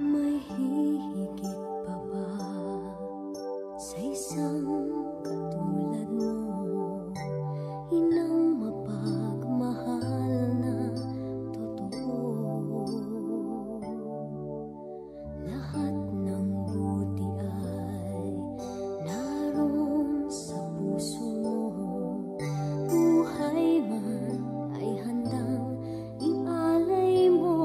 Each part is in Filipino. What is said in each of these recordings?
May hihigit pa ba sa isang katulad mo? Inang mapagmahal na totoo. Lahat ng buti ay naroon sa puso mo. Buhay man ay handang ialay mo.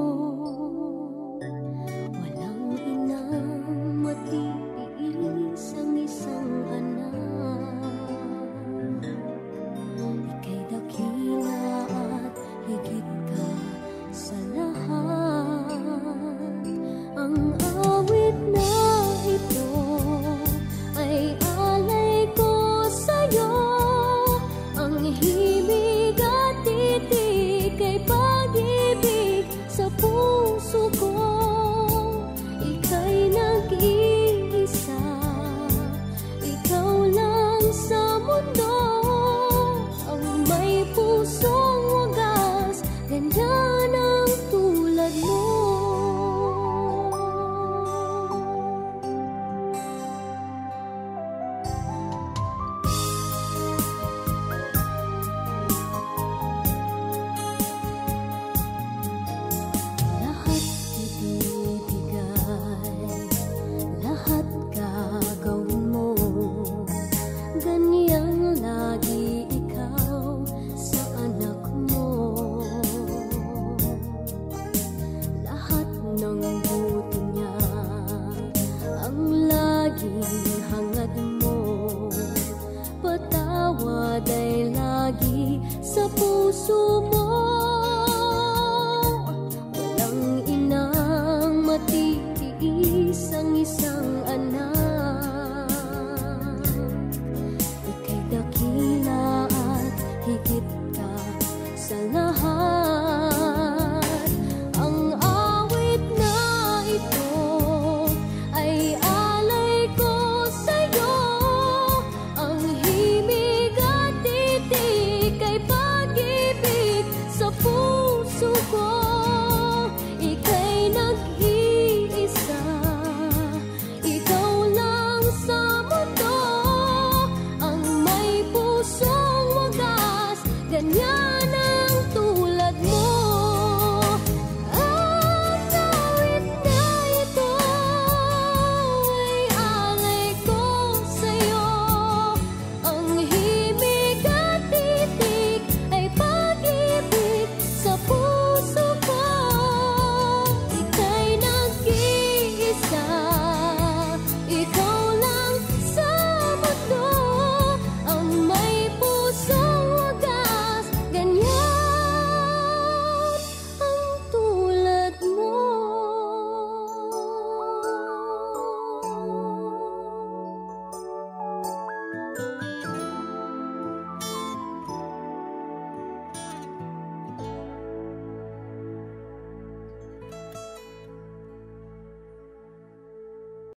Walang inang matiis ang isang anak. Ika'y dakila at higit ka sa lahat. Ang awit na ito ay alay ko sa'yo. Ang himig at titik ay pag-ibig sa puso ko. Ika'y nag-iisa, ikaw lang sa mundo. Ang may pusong wagas, ganyan ang tulad mo. Lahat ibibigay, lahat gagawin mo. Ganyang lagi ikaw sa anak mo. Lahat ng